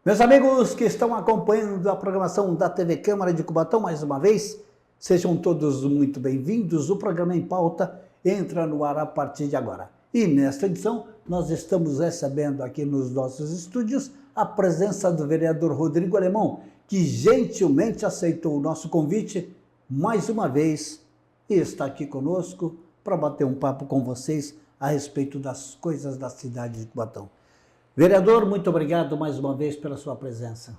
Meus amigos que estão acompanhando a programação da TV Câmara de Cubatão, mais uma vez, sejam todos muito bem-vindos. O programa Em Pauta entra no ar a partir de agora. E nesta edição, nós estamos recebendo aqui nos nossos estúdios a presença do vereador Rodrigo Alemão, que gentilmente aceitou o nosso convite mais uma vez e está aqui conosco para bater um papo com vocês a respeito das coisas da cidade de Cubatão. Vereador, muito obrigado mais uma vez pela sua presença.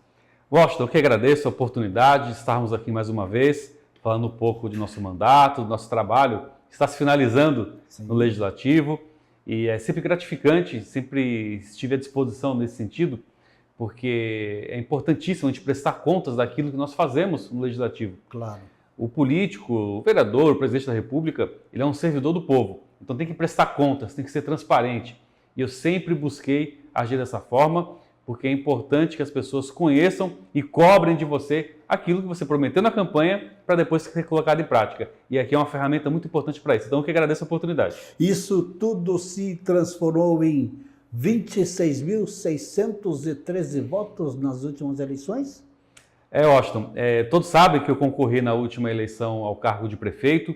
Washington, eu que agradeço a oportunidade de estarmos aqui mais uma vez, falando um pouco de nosso mandato, do nosso trabalho, que está se finalizando no Legislativo, e é sempre gratificante, sempre estive à disposição nesse sentido, porque é importantíssimo a gente prestar contas daquilo que nós fazemos no Legislativo. Claro. O político, o vereador, o presidente da República, ele é um servidor do povo, então tem que prestar contas, tem que ser transparente. E eu sempre busquei agir dessa forma, porque é importante que as pessoas conheçam e cobrem de você aquilo que você prometeu na campanha para depois ser colocado em prática. E aqui é uma ferramenta muito importante para isso. Então eu que agradeço a oportunidade. Isso tudo se transformou em 26.613 votos nas últimas eleições? Washington, todos sabem que eu concorri na última eleição ao cargo de prefeito,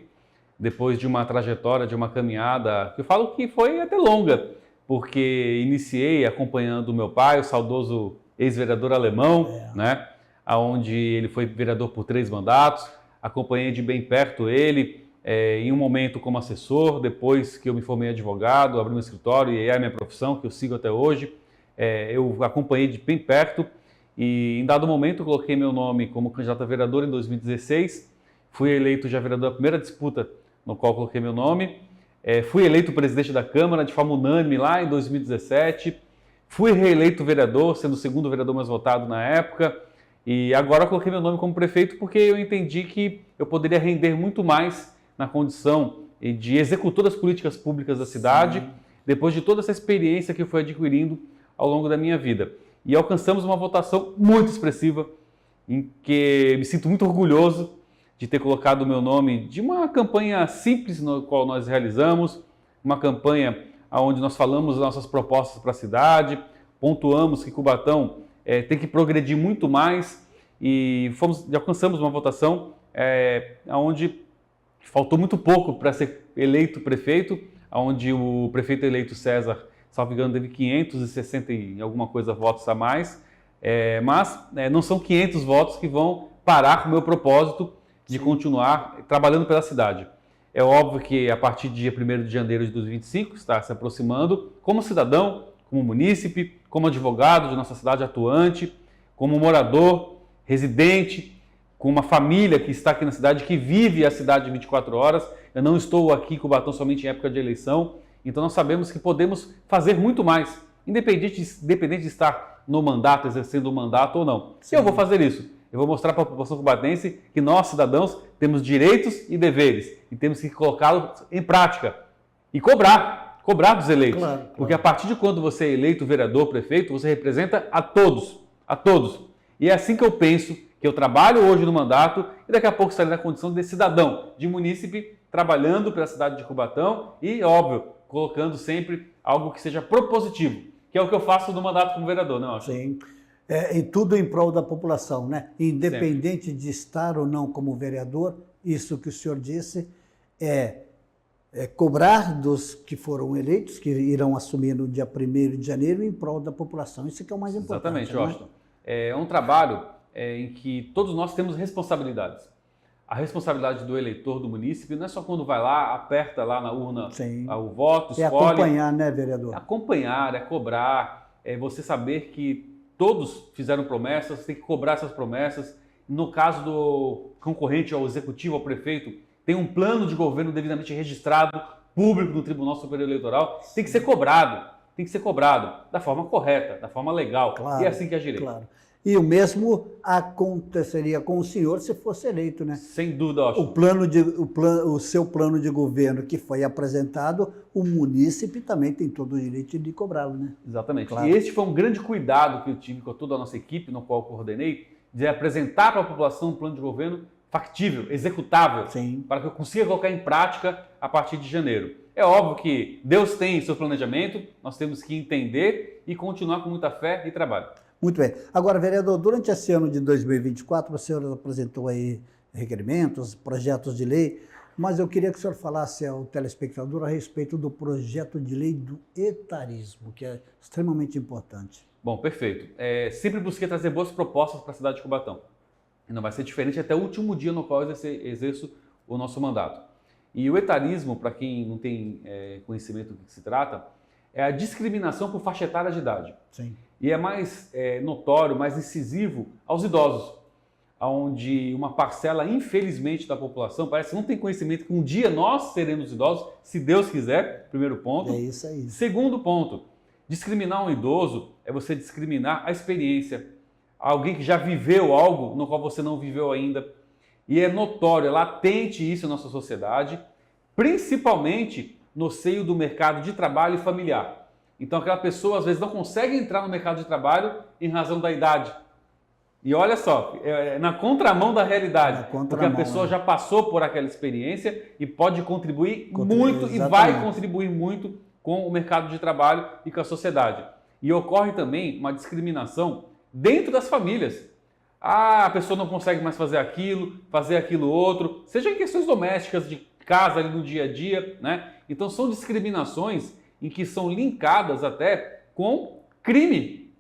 depois de uma trajetória, de uma caminhada, que eu falo que foi até longa, porque iniciei acompanhando o meu pai, o saudoso ex-vereador Alemão, né, onde ele foi vereador por 3 mandatos, acompanhei de bem perto ele, em um momento como assessor, depois que eu me formei advogado, abri meu escritório e é a minha profissão, que eu sigo até hoje, eu acompanhei de bem perto e em dado momento coloquei meu nome como candidato a vereador em 2016, fui eleito já vereador na primeira disputa no qual coloquei meu nome, fui eleito presidente da Câmara de forma unânime lá em 2017, fui reeleito vereador, sendo o segundo vereador mais votado na época, e agora coloquei meu nome como prefeito porque eu entendi que eu poderia render muito mais na condição de executor das políticas públicas da cidade, depois de toda essa experiência que eu fui adquirindo ao longo da minha vida. E alcançamos uma votação muito expressiva, em que me sinto muito orgulhoso de ter colocado o meu nome de uma campanha simples no qual nós realizamos, uma campanha onde nós falamos as nossas propostas para a cidade, pontuamos que Cubatão tem que progredir muito mais e alcançamos uma votação onde faltou muito pouco para ser eleito prefeito, onde o prefeito eleito César, salvo engano, teve 560 e alguma coisa votos a mais, mas não são 500 votos que vão parar com o meu propósito de continuar trabalhando pela cidade. É óbvio que a partir do dia 1º de janeiro de 2025, está se aproximando, como cidadão, como munícipe, como advogado de nossa cidade atuante, como morador, residente, com uma família que está aqui na cidade, que vive a cidade 24 horas. Eu não estou aqui em Cubatão somente em época de eleição, então nós sabemos que podemos fazer muito mais, independente de estar no mandato, exercendo o mandato ou não. Sim. Eu vou fazer isso. Eu vou mostrar para a população cubatense que nós, cidadãos, temos direitos e deveres e temos que colocá-los em prática e cobrar dos eleitos. Claro. Porque a partir de quando você é eleito vereador, prefeito, você representa a todos. E é assim que eu penso, que eu trabalho hoje no mandato e daqui a pouco estarei na condição de cidadão, de munícipe, trabalhando pela cidade de Cubatão e, óbvio, colocando sempre algo que seja propositivo, que é o que eu faço no mandato como vereador, não é? Sim. E tudo em prol da população, né? Independente sempre de estar ou não como vereador, isso que o senhor disse é cobrar dos que foram eleitos, que irão assumir no dia 1º de janeiro, em prol da população. Isso que é o mais importante. Exatamente, Washington. É um trabalho em que todos nós temos responsabilidades. A responsabilidade do eleitor, do munícipe, não é só quando vai lá, aperta lá na urna o voto, escolhe. É acompanhar, né, vereador? Acompanhar, é cobrar, é você saber que todos fizeram promessas, você tem que cobrar essas promessas. No caso do concorrente ao executivo, ao prefeito, tem um plano de governo devidamente registrado, público no Tribunal Superior Eleitoral, tem que ser cobrado da forma correta, da forma legal. Claro, e é assim que agirei. Claro. E o mesmo aconteceria com o senhor se fosse eleito, né? Sem dúvida, acho. O seu plano de governo que foi apresentado, o munícipe também tem todo o direito de cobrá-lo, né? Exatamente. Claro. E esse foi um grande cuidado que eu tive com toda a nossa equipe, no qual eu coordenei, de apresentar para a população um plano de governo factível, executável, para que eu consiga colocar em prática a partir de janeiro. É óbvio que Deus tem seu planejamento, nós temos que entender e continuar com muita fé e trabalho. Muito bem. Agora, vereador, durante esse ano de 2024, o senhor apresentou aí requerimentos, projetos de lei, mas eu queria que o senhor falasse ao telespectador a respeito do projeto de lei do etarismo, que é extremamente importante. Bom, perfeito. Sempre busquei trazer boas propostas para a cidade de Cubatão. E não vai ser diferente até o último dia no qual eu exerço o nosso mandato. E o etarismo, para quem não tem conhecimento do que se trata, é a discriminação por faixa etária de idade. Sim. E é mais notório, mais incisivo aos idosos, onde uma parcela, infelizmente, da população parece que não tem conhecimento que um dia nós seremos idosos, se Deus quiser, primeiro ponto. É isso aí. Segundo ponto, discriminar um idoso é você discriminar a experiência, alguém que já viveu algo no qual você não viveu ainda. E é notório, é latente isso na nossa sociedade, principalmente no seio do mercado de trabalho e familiar. Então aquela pessoa às vezes não consegue entrar no mercado de trabalho em razão da idade. E olha só, é na contramão da realidade, porque a pessoa já passou por aquela experiência e pode contribuir muito e vai contribuir muito com o mercado de trabalho e com a sociedade. E ocorre também uma discriminação dentro das famílias. A pessoa não consegue mais fazer aquilo outro, seja em questões domésticas, de casa ali no dia a dia, né? Então são discriminações em que são linkadas até com crime,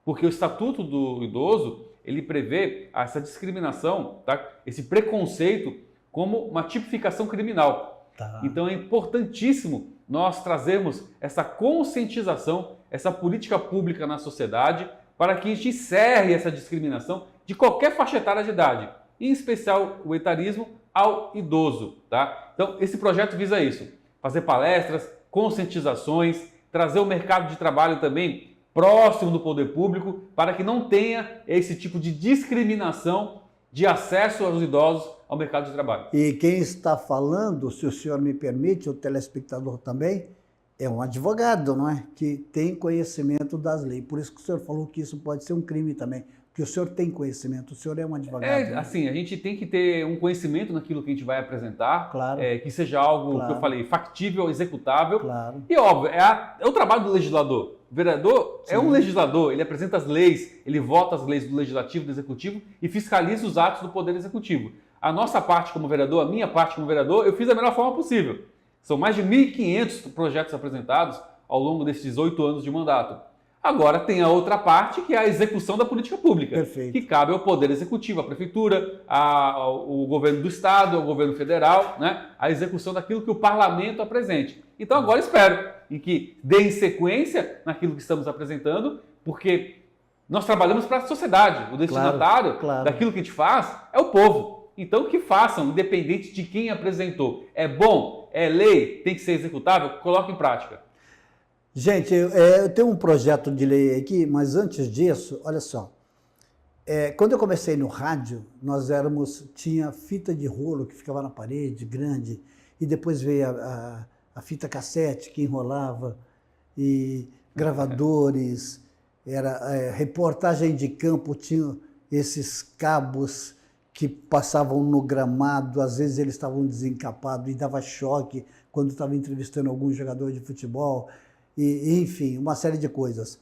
porque o Estatuto do Idoso, ele prevê essa discriminação, tá? Esse preconceito como uma tipificação criminal. Tá. Então é importantíssimo nós trazermos essa conscientização, essa política pública na sociedade, para que a gente encerre essa discriminação de qualquer faixa etária de idade, em especial o etarismo ao idoso. Tá? Então esse projeto visa isso, fazer palestras, conscientizações, trazer o mercado de trabalho também próximo do poder público, para que não tenha esse tipo de discriminação de acesso aos idosos ao mercado de trabalho. E quem está falando, se o senhor me permite, o telespectador também, é um advogado, não é? Que tem conhecimento das leis. Por isso que o senhor falou que isso pode ser um crime também. Porque o senhor tem conhecimento, o senhor é um advogado. Né? Assim, a gente tem que ter um conhecimento naquilo que a gente vai apresentar, claro. Que seja algo, que eu falei, factível, executável. Claro. E óbvio, é o trabalho do legislador. O vereador é um legislador, ele apresenta as leis, ele vota as leis do legislativo, do executivo e fiscaliza os atos do poder executivo. A nossa parte como vereador, a minha parte como vereador, eu fiz da melhor forma possível. São mais de 1.500 projetos apresentados ao longo desses 8 anos de mandato. Agora tem a outra parte, que é a execução da política pública, Perfeito. Que cabe ao Poder Executivo, à Prefeitura, ao Governo do Estado, ao Governo Federal, né? A execução daquilo que o Parlamento apresente. Então agora espero em que deem sequência naquilo que estamos apresentando, porque nós trabalhamos para a sociedade, o destinatário daquilo que a gente faz é o povo. Então que façam, independente de quem apresentou. É bom, é lei, tem que ser executável, coloque em prática. Gente, eu tenho um projeto de lei aqui, mas antes disso, olha só. Quando eu comecei no rádio, tinha fita de rolo que ficava na parede, grande, e depois veio a fita cassete que enrolava, e gravadores, reportagem de campo, tinha esses cabos que passavam no gramado, às vezes eles estavam desencapados e dava choque quando estava entrevistando algum jogador de futebol. E, enfim, uma série de coisas.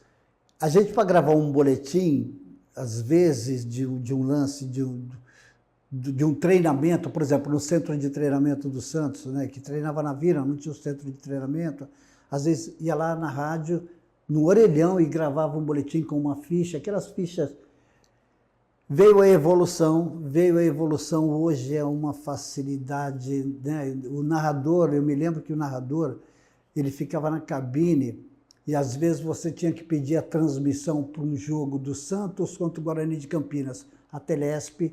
A gente, para gravar um boletim, às vezes, de um lance, de um treinamento, por exemplo, no centro de treinamento do Santos, né, que treinava na Vila, não tinha o centro de treinamento, às vezes ia lá na rádio, no orelhão, e gravava um boletim com uma ficha, aquelas fichas. Veio a evolução, hoje é uma facilidade, né? O narrador, eu me lembro que o narrador, ele ficava na cabine e às vezes você tinha que pedir a transmissão para um jogo do Santos contra o Guarani de Campinas. A Telesp,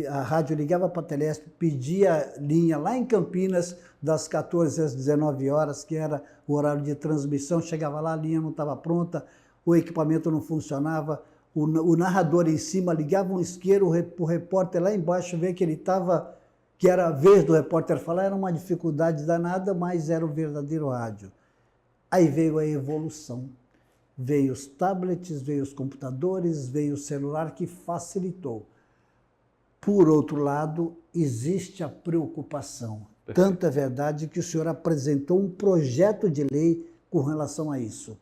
a rádio ligava para a Telesp, pedia linha lá em Campinas das 14 às 19 horas, que era o horário de transmissão, chegava lá, a linha não estava pronta, o equipamento não funcionava, o narrador em cima ligava um isqueiro para o repórter lá embaixo ver que ele estava... que era a vez do repórter falar, era uma dificuldade danada, mas era o verdadeiro rádio. Aí veio a evolução. Veio os tablets, veio os computadores, veio o celular, que facilitou. Por outro lado, existe a preocupação. Perfeito. Tanto é verdade que o senhor apresentou um projeto de lei com relação a isso.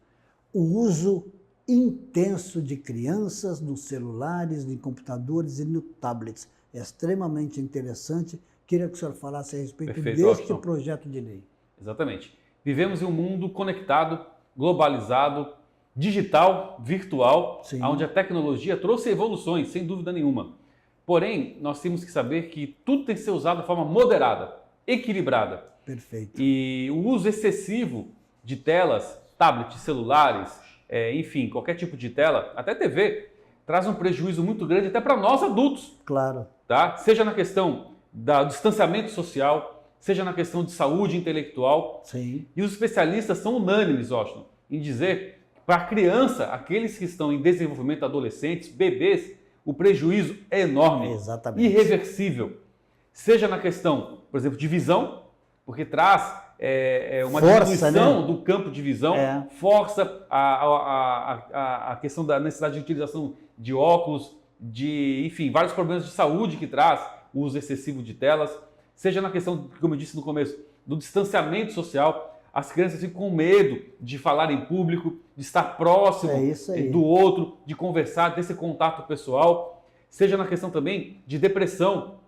O uso intenso de crianças nos celulares, em computadores e no tablets. É extremamente interessante. Queria que o senhor falasse a respeito deste Washington. projeto de lei. Exatamente. Vivemos em um mundo conectado, globalizado, digital, virtual, Sim. onde a tecnologia trouxe evoluções, sem dúvida nenhuma. Porém, nós temos que saber que tudo tem que ser usado de forma moderada, equilibrada. Perfeito. E o uso excessivo de telas, tablets, celulares, enfim, qualquer tipo de tela, até TV, traz um prejuízo muito grande até para nós adultos. Claro. Tá? Seja na questão do distanciamento social, seja na questão de saúde intelectual. Sim. E os especialistas são unânimes, Washington, em dizer que para a criança, aqueles que estão em desenvolvimento, adolescentes, bebês, o prejuízo é enorme, Exatamente. irreversível. Seja na questão, por exemplo, de visão, porque traz uma Força, diminuição, né? do campo de visão, força a questão da necessidade de utilização de óculos, enfim, vários problemas de saúde que traz o uso excessivo de telas, seja na questão, como eu disse no começo, do distanciamento social. As crianças ficam com medo de falar em público, de estar próximo do outro, de conversar, desse contato pessoal. Seja na questão também de depressão,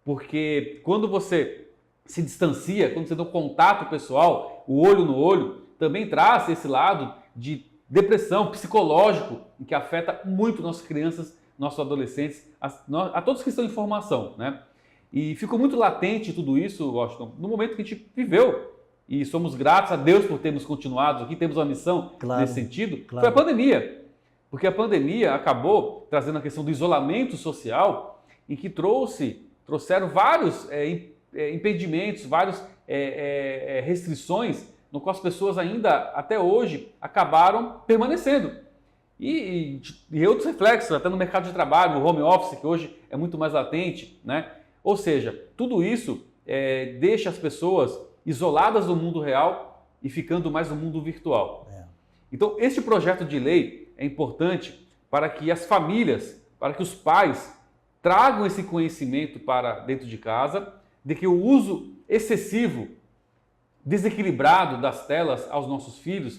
porque quando você se distancia, quando você tem um contato pessoal, o olho no olho, também traz esse lado de depressão psicológico, que afeta muito nossas crianças, nossos adolescentes, a todos que estão em formação, né? E ficou muito latente tudo isso, Washington, no momento que a gente viveu. E somos gratos a Deus por termos continuado aqui, temos uma missão nesse sentido, foi a pandemia. Porque a pandemia acabou trazendo a questão do isolamento social, em que trouxeram vários impedimentos, várias restrições, no qual as pessoas ainda, até hoje, acabaram permanecendo. E outros reflexos, até no mercado de trabalho, o home office, que hoje é muito mais latente, né? Ou seja, tudo isso deixa as pessoas isoladas do mundo real e ficando mais no mundo virtual. Então, este projeto de lei é importante para que as famílias, para que os pais tragam esse conhecimento para dentro de casa, de que o uso excessivo, desequilibrado das telas aos nossos filhos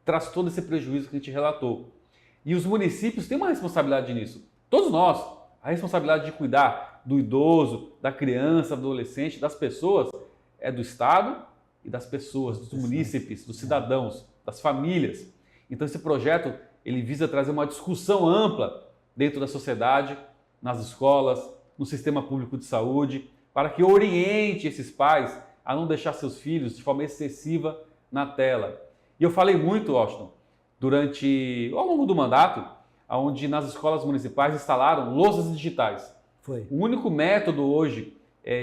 traz todo esse prejuízo que a gente relatou. E os municípios têm uma responsabilidade nisso. Todos nós, a responsabilidade de cuidar do idoso, da criança, do adolescente, das pessoas, é do Estado e das pessoas, dos munícipes, dos cidadãos, das famílias. Então esse projeto ele visa trazer uma discussão ampla dentro da sociedade, nas escolas, no sistema público de saúde, para que oriente esses pais a não deixar seus filhos de forma excessiva na tela. E eu falei muito, Washington, ao longo do mandato, onde nas escolas municipais instalaram lousas digitais. Foi. O único método hoje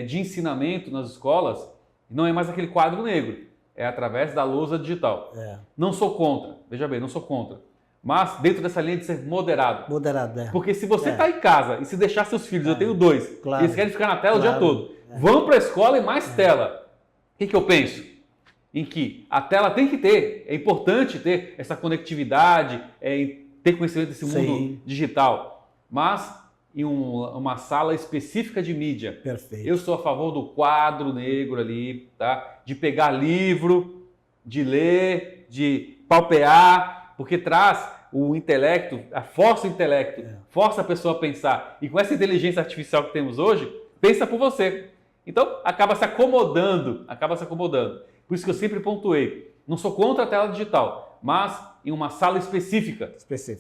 de ensinamento nas escolas não é mais aquele quadro negro, é através da lousa digital. Não sou contra, veja bem, não sou contra. Mas dentro dessa linha de ser moderado. Moderado, Porque se você está em casa e se deixar seus filhos, eu tenho 2, eles querem ficar na tela o dia todo, vão para a escola e mais tela. O que eu penso? Em que a tela tem que ter, é importante ter essa conectividade, ter conhecimento desse mundo digital, mas em uma sala específica de mídia. Perfeito. Eu sou a favor do quadro negro ali, tá? De pegar livro, de ler, de palpear, porque traz o intelecto, força o intelecto, força a pessoa a pensar. E com essa inteligência artificial que temos hoje, pensa por você. Então, acaba se acomodando. Por isso que eu sempre pontuei, não sou contra a tela digital, mas em uma sala específica.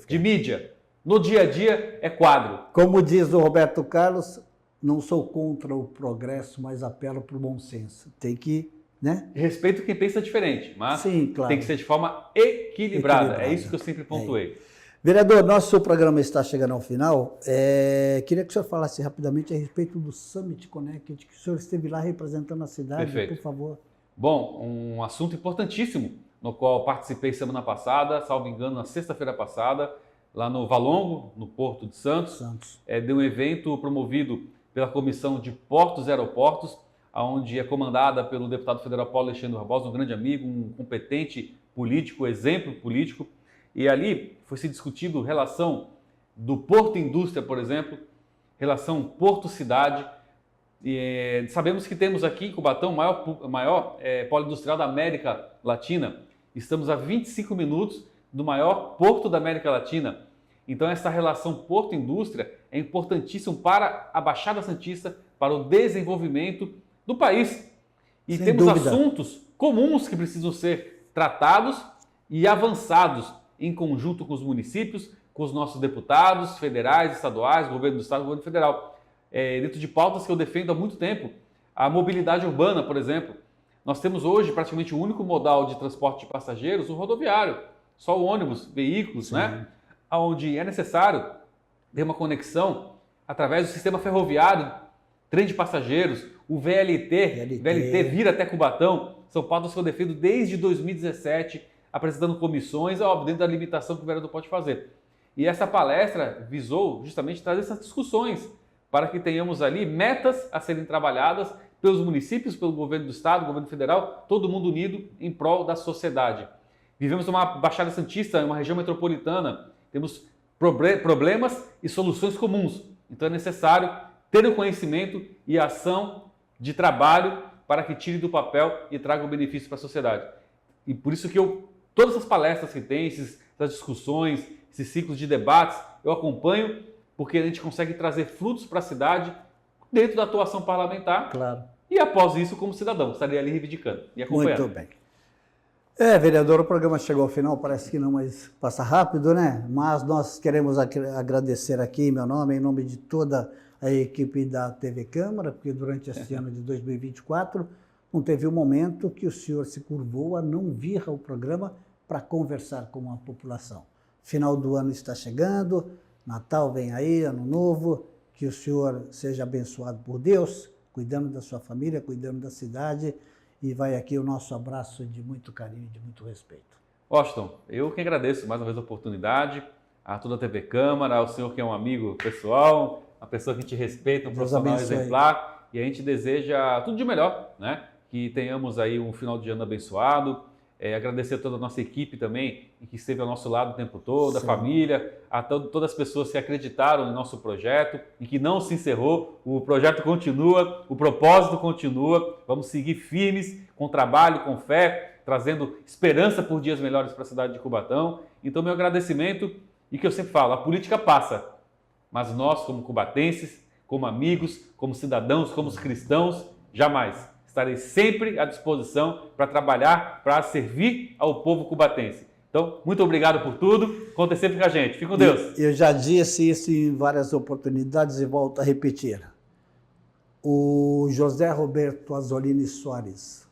De mídia. No dia a dia é quadro. Como diz o Roberto Carlos, não sou contra o progresso, mas apelo para o bom senso. Tem que, né? Respeito quem pensa diferente, mas sim, claro, tem que ser de forma equilibrada. É isso que eu sempre pontuei. Vereador, nosso programa está chegando ao final. Queria que o senhor falasse rapidamente a respeito do Summit Connect, que o senhor esteve lá representando a cidade. Perfeito. Por favor. Bom, um assunto importantíssimo, no qual participei semana passada, salvo engano, na sexta-feira passada, lá no Valongo, no Porto de Santos. De um evento promovido pela Comissão de Portos e Aeroportos, onde é comandada pelo deputado federal Paulo Alexandre Barbosa, um grande amigo, um competente político, exemplo político. E ali foi se discutido relação do Porto Indústria, por exemplo, relação Porto-Cidade. E sabemos que temos aqui em Cubatão o maior polo industrial da América Latina. Estamos a 25 minutos do maior porto da América Latina. Então essa relação porto-indústria é importantíssimo para a Baixada Santista, para o desenvolvimento do país. E Sem temos dúvida. assuntos comuns que precisam ser tratados e avançados em conjunto com os municípios, com os nossos deputados federais, estaduais, governo do estado, governo federal. Dentro de pautas que eu defendo há muito tempo, a mobilidade urbana, por exemplo. Nós temos hoje praticamente o único modal de transporte de passageiros, o rodoviário, só o ônibus, veículos, né? Onde é necessário ter uma conexão através do sistema ferroviário, trem de passageiros, o VLT vir até Cubatão. São pautas que eu defendo desde 2017, apresentando comissões, óbvio, dentro da limitação que o vereador pode fazer. E essa palestra visou justamente trazer essas discussões para que tenhamos ali metas a serem trabalhadas pelos municípios, pelo governo do estado, governo federal, todo mundo unido em prol da sociedade. Vivemos uma Baixada Santista, uma região metropolitana, temos problemas e soluções comuns. Então é necessário ter o conhecimento e a ação de trabalho para que tire do papel e traga o benefício para a sociedade. E por isso que todas as palestras que tem, essas discussões, esses ciclos de debates, eu acompanho, porque a gente consegue trazer frutos para a cidade dentro da atuação parlamentar. Claro. E após isso, como cidadão, estarei ali reivindicando e acompanhando. Muito bem. Vereador, o programa chegou ao final, parece que não, mas passa rápido, né? Mas nós queremos agradecer aqui em meu nome, em nome de toda a equipe da TV Câmara, porque durante esse ano de 2024 não teve um momento que o senhor se curvou a não vir ao programa para conversar com a população. Final do ano está chegando, Natal vem aí, Ano Novo, que o senhor seja abençoado por Deus, cuidando da sua família, cuidando da cidade, e vai aqui o nosso abraço de muito carinho e de muito respeito. Washington, eu que agradeço mais uma vez a oportunidade, a toda a TV Câmara, ao senhor que é um amigo pessoal, uma pessoa que te respeita, um profissional exemplar, e a gente deseja tudo de melhor, né? Que tenhamos aí um final de ano abençoado. Agradecer a toda a nossa equipe também, que esteve ao nosso lado o tempo todo, a família, a todas as pessoas que acreditaram no nosso projeto e que não se encerrou. O projeto continua, o propósito continua. Vamos seguir firmes, com trabalho, com fé, trazendo esperança por dias melhores para a cidade de Cubatão. Então, meu agradecimento, e que eu sempre falo, a política passa, mas nós, como cubatenses, como amigos, como cidadãos, como cristãos, jamais. Estarei sempre à disposição para trabalhar, para servir ao povo cubatense. Então, muito obrigado por tudo. Conte sempre com a gente. Fique com Deus. Eu já disse isso em várias oportunidades e volto a repetir. O José Roberto Azzolini Soares,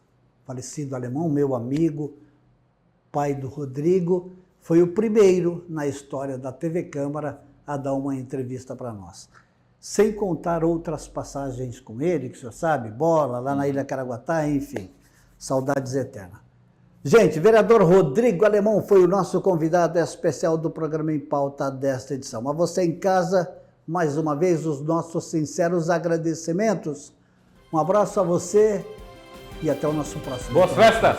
falecido alemão, meu amigo, pai do Rodrigo, foi o primeiro na história da TV Câmara a dar uma entrevista para nós. Sem contar outras passagens com ele, que o senhor sabe, bola, lá na Ilha Caraguatá, enfim, saudades eternas. Gente, vereador Rodrigo Alemão foi o nosso convidado especial do programa Em Pauta desta edição. A você em casa, mais uma vez, os nossos sinceros agradecimentos. Um abraço a você e até o nosso próximo. Boas festas!